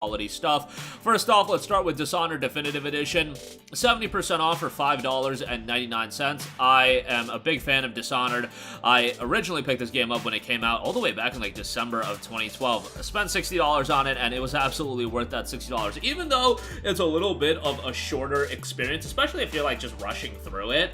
quality stuff. First off, let's start with Dishonored Definitive Edition. 70% off for $5.99. I am a big fan of Dishonored. I originally picked this game up when it came out all the way back in like December of 2012. I spent $60 on it and it was absolutely worth that $60. Even though it's a little bit of a shorter experience, especially if you're like just rushing through it.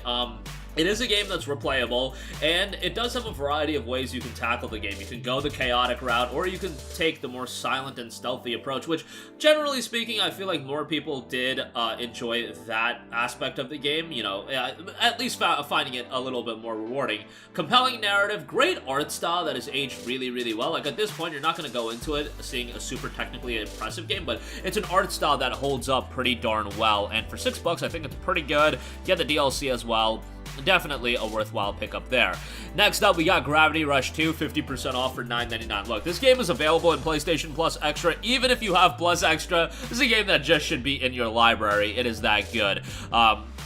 It is a game that's replayable, and it does have a variety of ways you can tackle the game. You can go the chaotic route, or you can take the more silent and stealthy approach, which, generally speaking, I feel like more people did enjoy that aspect of the game, you know, at least finding it a little bit more rewarding. Compelling narrative, great art style that has aged really, really well. Like, at this point, you're not going to go into it seeing a super technically impressive game, but it's an art style that holds up pretty darn well, and for $6, I think it's pretty good. Get the DLC as well. Definitely a worthwhile pickup there. Next up, we got Gravity Rush 2, 50% off for $9.99. Look, this game is available in PlayStation Plus Extra. Even if you have Plus Extra, this is a game that just should be in your library. It is that good.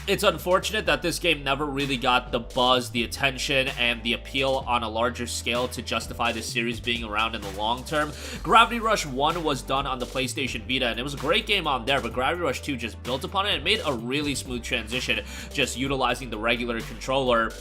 It's unfortunate that this game never really got the buzz, the attention, and the appeal on a larger scale to justify this series being around in the long term. Gravity Rush 1 was done on the PlayStation Vita, and it was a great game on there, but Gravity Rush 2 just built upon it and made a really smooth transition, just utilizing the regular controller.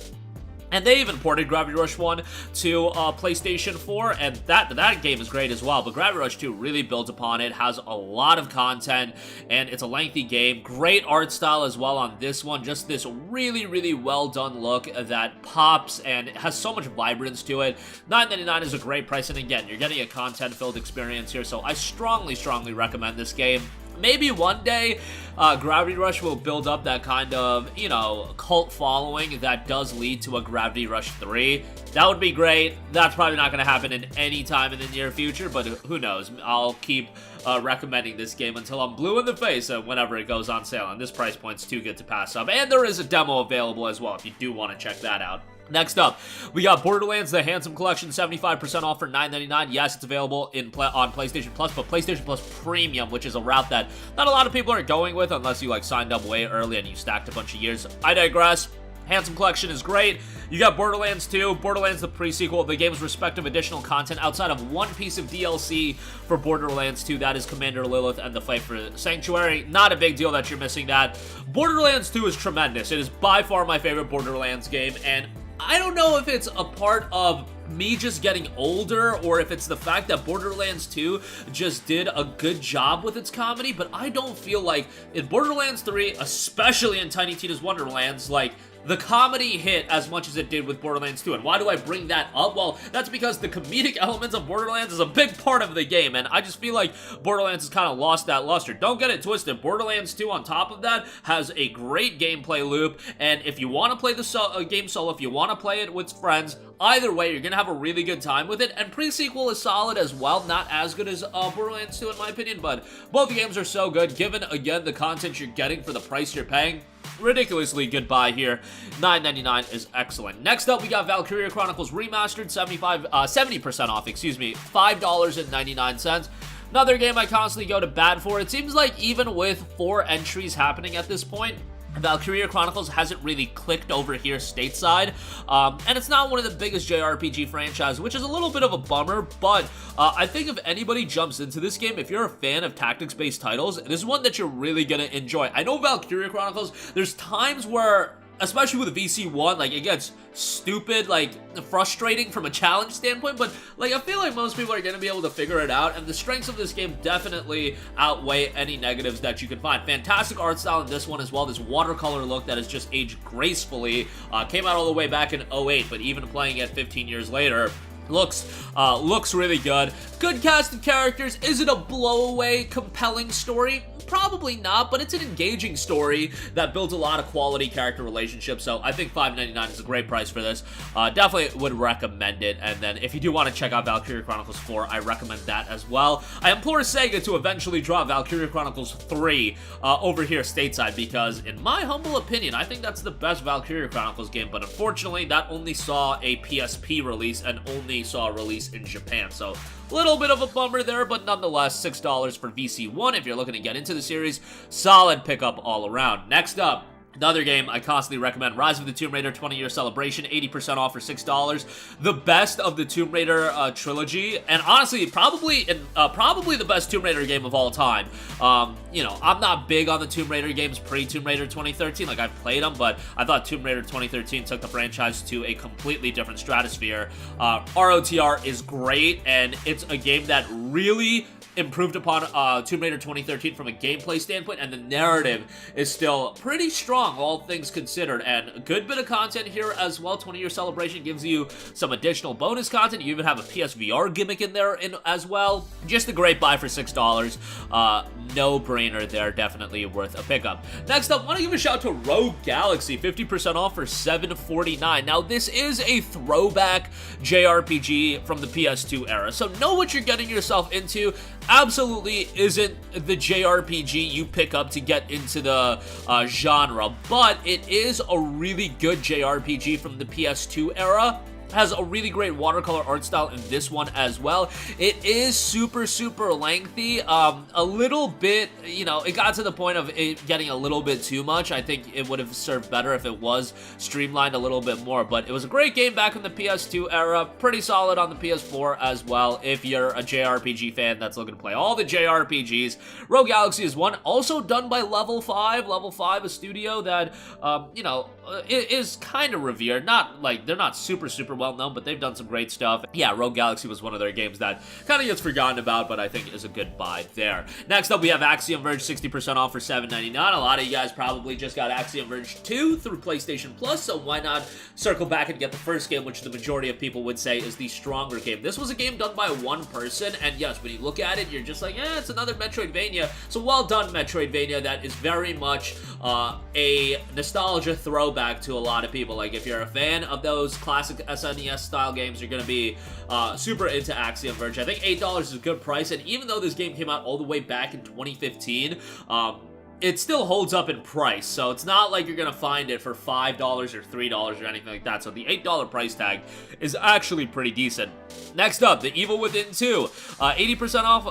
And they even ported Gravity Rush 1 to PlayStation 4, and that game is great as well, but Gravity Rush 2 really builds upon it, has a lot of content, and it's a lengthy game. Great art style as well on this one, just this really, really well done look that pops and has so much vibrance to it. $9.99 is a great price, and again, you're getting a content-filled experience here, so I strongly, strongly recommend this game. Maybe one day, Gravity Rush will build up that kind of, you know, cult following that does lead to a Gravity Rush 3. That would be great. That's probably not going to happen in any time in the near future, but who knows? I'll keep recommending this game until I'm blue in the face whenever it goes on sale, and this price point's too good to pass up. And there is a demo available as well if you do want to check that out. Next up, we got Borderlands The Handsome Collection, 75% off for $9.99. Yes, it's available on PlayStation Plus, but PlayStation Plus Premium, which is a route that not a lot of people are going with unless you like signed up way early and you stacked a bunch of years. I digress. Handsome Collection is great. You got Borderlands 2, Borderlands the pre-sequel, the game's respective additional content outside of one piece of DLC for Borderlands 2, that is Commander Lilith and the Fight for Sanctuary. Not a big deal that you're missing that. Borderlands 2 is tremendous. It is by far my favorite Borderlands game, and I don't know if it's a part of me just getting older or if it's the fact that Borderlands 2 just did a good job with its comedy, but I don't feel like in Borderlands 3, especially in Tiny Tina's Wonderlands, like, the comedy hit as much as it did with Borderlands 2. And why do I bring that up? Well, that's because the comedic elements of Borderlands is a big part of the game, and I just feel like Borderlands has kind of lost that luster. Don't get it twisted. Borderlands 2, on top of that, has a great gameplay loop, and if you want to play the game solo, if you want to play it with friends, either way, you're going to have a really good time with it, and pre-sequel is solid as well. Not as good as Borderlands 2 in my opinion, but both games are so good, given, again, the content you're getting for the price you're paying. Ridiculously good buy here. $9.99 is excellent. Next up, we got Valkyria Chronicles Remastered, 70% off, excuse me, $5.99. Another game I constantly go to bat for. It seems like even with 4 entries happening at this point, Valkyria Chronicles hasn't really clicked over here stateside, and it's not one of the biggest JRPG franchises, which is a little bit of a bummer, but I think if anybody jumps into this game, if you're a fan of tactics-based titles, it is one that you're really gonna enjoy. I know Valkyria Chronicles, there's times where, especially with VC1, like, it gets stupid, like, frustrating from a challenge standpoint, but, like, I feel like most people are gonna be able to figure it out, and the strengths of this game definitely outweigh any negatives that you can find. Fantastic art style in this one as well, this watercolor look that has just aged gracefully, came out all the way back in 08, but even playing it 15 years later, looks really good. Good cast of characters. Is it a blowaway, compelling story? Probably not, but it's an engaging story that builds a lot of quality character relationships, so I think $5.99 is a great price for this. Definitely would recommend it, and then if you do want to check out Valkyria Chronicles 4, I recommend that as well. I implore Sega to eventually drop Valkyria Chronicles 3 over here stateside, because in my humble opinion, I think that's the best Valkyria Chronicles game, but unfortunately, that only saw a PSP release and only saw a release in Japan, so little bit of a bummer there, but nonetheless, $6 for VC1 if you're looking to get into the series. Solid pickup all around. Next up, Another game I constantly recommend, Rise of the Tomb Raider 20-year celebration, 80% off for $6. The best of the Tomb Raider trilogy, and honestly, probably the best Tomb Raider game of all time. You know, I'm not big on the Tomb Raider games pre-Tomb Raider 2013, like I've played them, but I thought Tomb Raider 2013 took the franchise to a completely different stratosphere. ROTR is great, and it's a game that really improved upon Tomb Raider 2013 from a gameplay standpoint, and the narrative is still pretty strong, all things considered, and a good bit of content here as well. 20-year celebration gives you some additional bonus content. You even have a PSVR gimmick in there as well. Just a great buy for $6. No-brainer there, definitely worth a pickup. Next up, I want to give a shout out to Rogue Galaxy, 50% off for $7.49. Now, this is a throwback JRPG from the PS2 era, so know what you're getting yourself into. Absolutely isn't the JRPG you pick up to get into the genre, but it is a really good JRPG from the PS2 era. Has a really great watercolor art style in this one as well. It is super lengthy, a little bit, you know, it got to the point of it getting a little bit too much. I think it would have served better if it was streamlined a little bit more, but it was a great game back in the PS2 era, pretty solid on the PS4 as well if you're a JRPG fan that's looking to play all the JRPGs. Rogue Galaxy is one, also done by Level 5. Level 5, a studio that, you know, is kind of revered, not like, they're not super well known, but they've done some great stuff. Yeah, Rogue Galaxy was one of their games that kind of gets forgotten about, but I think is a good buy there. Next up, we have Axiom Verge, 60% off for $7.99. A lot of you guys probably just got Axiom Verge 2 through PlayStation Plus, so why not circle back and get the first game, which the majority of people would say is the stronger game. This was a game done by one person, and yes, when you look at it, you're just like, it's another Metroidvania. So well done, Metroidvania. That is very much a nostalgia throwback to a lot of people. Like, if you're a fan of those classic SNES style games, you're gonna be super into Axiom Verge. I think $8 is a good price, and even though this game came out all the way back in 2015, it still holds up in price, so it's not like you're gonna find it for $5 or $3 or anything like that, so the $8 price tag is actually pretty decent. Next up, The Evil Within 2, 80% off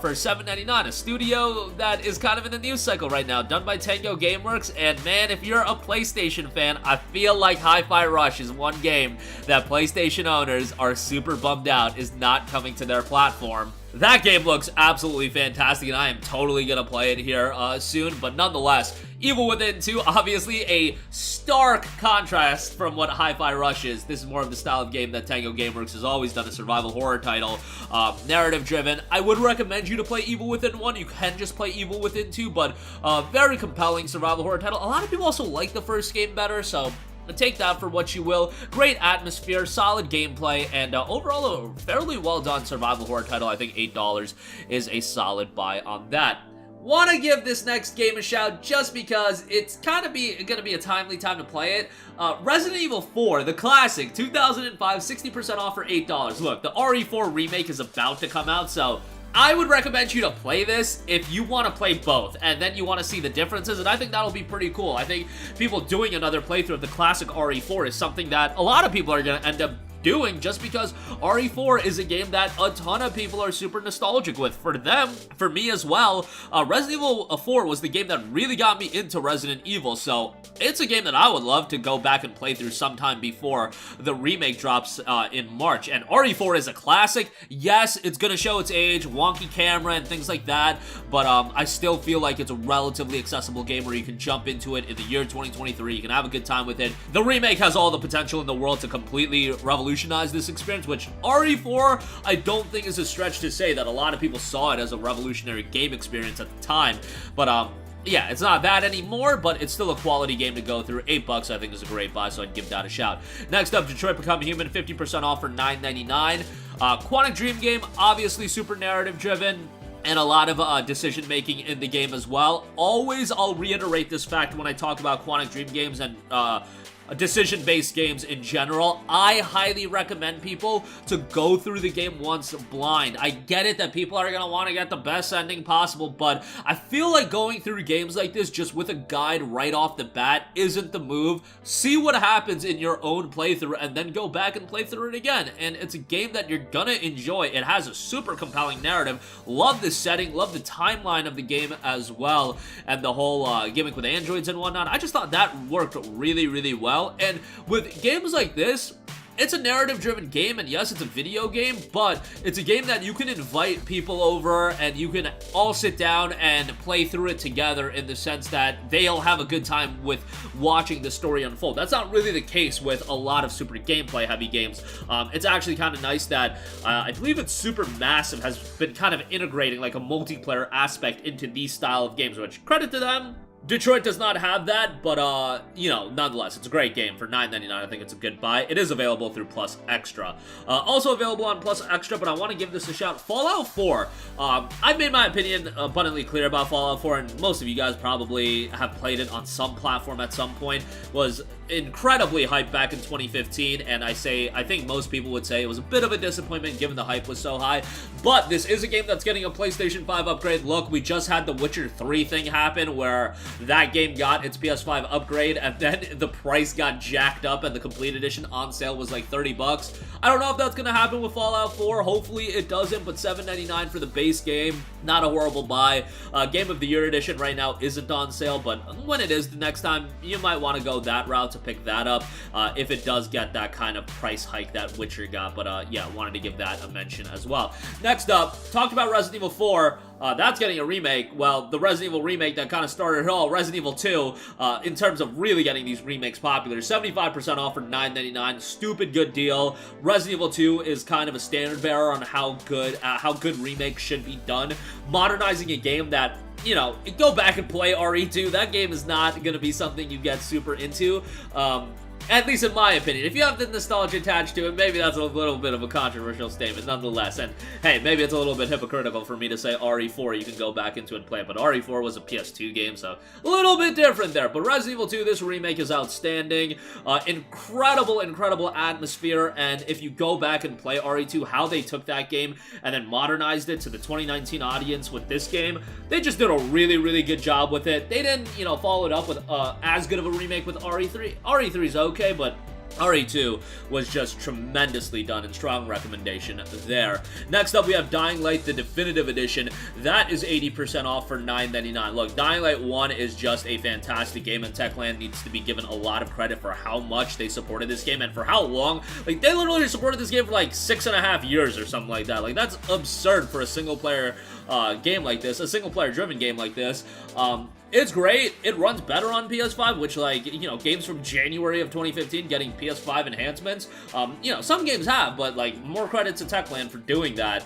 for $7.99, a studio that is kind of in the news cycle right now, done by Tango Gameworks, and man, if you're a PlayStation fan, I feel like Hi-Fi Rush is one game that PlayStation owners are super bummed out is not coming to their platform. That game looks absolutely fantastic, and I am totally going to play it here soon, but nonetheless, Evil Within 2, obviously a stark contrast from what Hi-Fi Rush is. This is more of the style of game that Tango Gameworks has always done, a survival horror title, narrative-driven. I would recommend you to play Evil Within 1. You can just play Evil Within 2, but very compelling survival horror title. A lot of people also like the first game better, so take that for what you will. Great atmosphere, solid gameplay, and overall a fairly well done survival horror title. I think $8 is a solid buy on that. Want to give this next game a shout just because it's kind of going to be a timely time to play it. Resident Evil 4, the classic, 2005, 60% off for $8. Look, the RE4 remake is about to come out, so I would recommend you to play this if you want to play both, and then you want to see the differences, and I think that'll be pretty cool. I think people doing another playthrough of the classic RE4 is something that a lot of people are going to end up doing just because RE4 is a game that a ton of people are super nostalgic with. For them, for me as well, Resident Evil 4 was the game that really got me into Resident Evil, so it's a game that I would love to go back and play through sometime before the remake drops in March. And RE4 is a classic. Yes, it's gonna show its age, wonky camera and things like that, but I still feel like it's a relatively accessible game where you can jump into it in the year 2023. You can have a good time with it. The remake has all the potential in the world to completely revolutionize this experience, which RE4 I don't think is a stretch to say that a lot of people saw it as a revolutionary game experience at the time, but yeah, it's not that anymore, but it's still a quality game to go through. $8 I think is a great buy, so I'd give that a shout. Next up, Detroit Become Human, 50% off for $9.99. Quantic Dream game, obviously super narrative driven, and a lot of decision making in the game as well. Always, I'll reiterate this fact when I talk about Quantic Dream games and decision-based games in general, I highly recommend people to go through the game once blind. I get it that people are going to want to get the best ending possible, but I feel like going through games like this just with a guide right off the bat isn't the move. See what happens in your own playthrough and then go back and play through it again. And it's a game that you're gonna enjoy. It has a super compelling narrative. Love the setting, love the timeline of the game as well, and the whole gimmick with androids and whatnot. I just thought that worked really, really well. And with games like this, it's a narrative-driven game, and yes, it's a video game, but it's a game that you can invite people over, and you can all sit down and play through it together in the sense that they'll have a good time with watching the story unfold. That's not really the case with a lot of super gameplay-heavy games. It's actually kind of nice that I believe it's Supermassive has been kind of integrating like a multiplayer aspect into these style of games, which credit to them. Detroit does not have that, but, you know, nonetheless, it's a great game. For $9.99, I think it's a good buy. It is available through Plus Extra. Also available on Plus Extra, but I want to give this a shout. Fallout 4. I've made my opinion abundantly clear about Fallout 4, and most of you guys probably have played it on some platform at some point. Was incredibly hyped back in 2015, and I think most people would say it was a bit of a disappointment given the hype was so high, but this is a game that's getting a PlayStation 5 upgrade. Look, we just had the Witcher 3 thing happen where that game got its PS5 upgrade, and then the price got jacked up, and the complete edition on sale was like $30. I don't know if that's gonna happen with Fallout 4. Hopefully it doesn't, but $7.99 for the base game, not a horrible buy. Game of the Year edition right now isn't on sale, but when it is the next time, you might want to go that route to pick that up if it does get that kind of price hike that Witcher got. But yeah, wanted to give that a mention as well. Next up, talked about Resident Evil 4. That's getting a remake. Well, the Resident Evil remake that kind of started it all, Resident Evil 2, in terms of really getting these remakes popular. 75% off for $9.99. Stupid good deal. Resident Evil 2 is kind of a standard bearer on how good remakes should be done. Modernizing a game that, you know, go back and play RE2. That game is not going to be something you get super into. At least in my opinion. If you have the nostalgia attached to it, maybe that's a little bit of a controversial statement nonetheless. And hey, maybe it's a little bit hypocritical for me to say RE4, you can go back into it and play it, but RE4 was a PS2 game, so a little bit different there. But Resident Evil 2, this remake is outstanding. Incredible atmosphere, and if you go back and play RE2, how they took that game and then modernized it to the 2019 audience with this game, they just did a really good job with it. They didn't, you know, follow it up with as good of a remake with RE3. RE3's okay, but RE2 was just tremendously done, and strong recommendation there. Next up, we have Dying Light, the Definitive Edition. That is 80% off for $9.99. Look, Dying Light 1 is just a fantastic game, and Techland needs to be given a lot of credit for how much they supported this game, and for how long. Like, they literally supported this game for like 6.5 years or something like that. Like, that's absurd for a single-player game like this, a single-player driven game like this. It's great. It runs better on PS5, which, like, you know, games from January of 2015 getting PS5 enhancements, you know, some games have, but, like, more credit to Techland for doing that.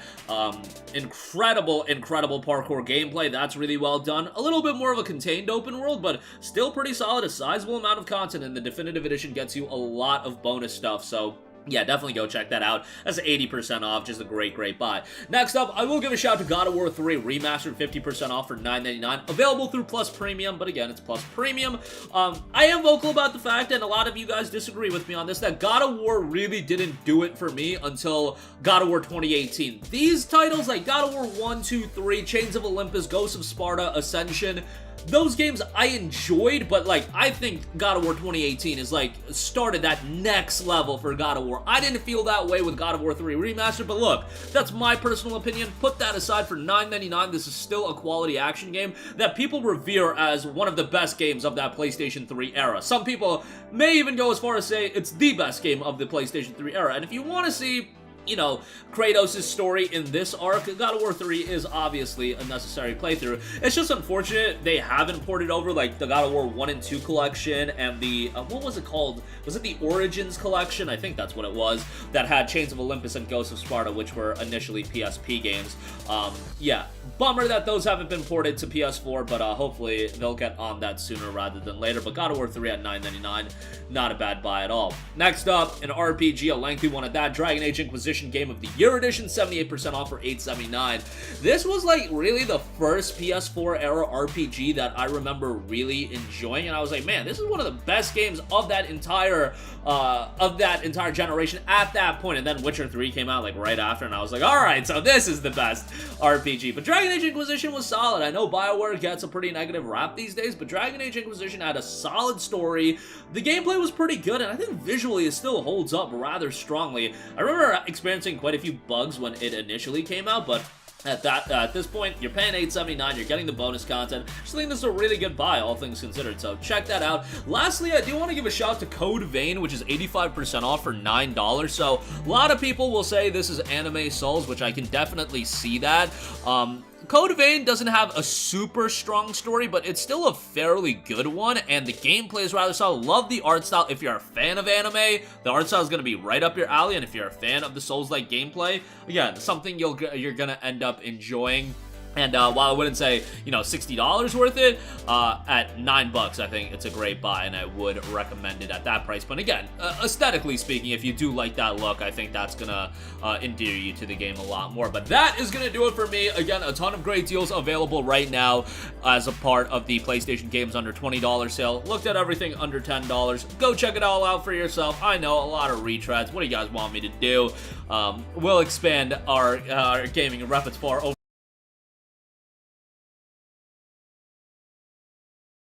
Incredible parkour gameplay. That's really well done. A little bit more of a contained open world, but still pretty solid. A sizable amount of content, and the Definitive Edition gets you a lot of bonus stuff, so yeah, definitely go check that out. That's 80% off, just a great buy. Next up, I will give a shout to God of War 3 Remastered, 50% off for $9.99. Available through Plus Premium, but again, it's Plus Premium. I am vocal about the fact, and a lot of you guys disagree with me on this, that God of War really didn't do it for me until God of War 2018. These titles, like God of War 1, 2, 3, Chains of Olympus, Ghosts of Sparta, Ascension, those games I enjoyed, but, like, I think God of War 2018 is, like, started that next level for God of War. I didn't feel that way with God of War 3 Remastered, but look, that's my personal opinion. Put that aside, for $9.99, this is still a quality action game that people revere as one of the best games of that PlayStation 3 era. Some people may even go as far as say it's the best game of the PlayStation 3 era, and if you want to see, you know, Kratos' story in this arc, God of War 3 is obviously a necessary playthrough. It's just unfortunate they haven't ported over, like, the God of War 1 and 2 collection and the, what was it called? Was it the Origins collection? I think that's what it was, that had Chains of Olympus and Ghosts of Sparta, which were initially PSP games. Yeah, bummer that those haven't been ported to PS4, but hopefully they'll get on that sooner rather than later. But God of War 3 at $9.99, not a bad buy at all. Next up, an RPG, a lengthy one at that, Dragon Age Inquisition PlayStation Game of the Year Edition, 78% off for $8.79. This was like really the first PS4 era RPG that I remember really enjoying, and I was like, man, this is one of the best games of that entire generation at that point. And then Witcher 3 came out like right after, and I was like, all right, so this is the best RPG. But Dragon Age Inquisition was solid. I know BioWare gets a pretty negative rap these days, but Dragon Age Inquisition had a solid story. The gameplay was pretty good, and I think visually it still holds up rather strongly. I remember experiencing quite a few bugs when it initially came out, but at this point, you're paying $8.79, you're getting the bonus content. I just think this is a really good buy, all things considered, so check that out. Lastly, I do want to give a shout out to Code Vein, which is 85% off for $9. So a lot of people will say this is anime Souls, which I can definitely see that. Code Vein doesn't have a super strong story, but it's still a fairly good one, and the gameplay is rather solid. Love the art style. If you're a fan of anime, the art style is going to be right up your alley, and if you're a fan of the Souls-like gameplay, again, something you're going to end up enjoying. And while I wouldn't say, $60 worth it, at $9, I think it's a great buy, and I would recommend it at that price. But again, aesthetically speaking, if you do like that look, I think that's gonna endear you to the game a lot more. But that is gonna do it for me. Again, a ton of great deals available right now as a part of the PlayStation Games Under $20 sale. Looked at everything under $10. Go check it all out for yourself. I know, a lot of retreads. What do you guys want me to do? We'll expand our gaming repertoire over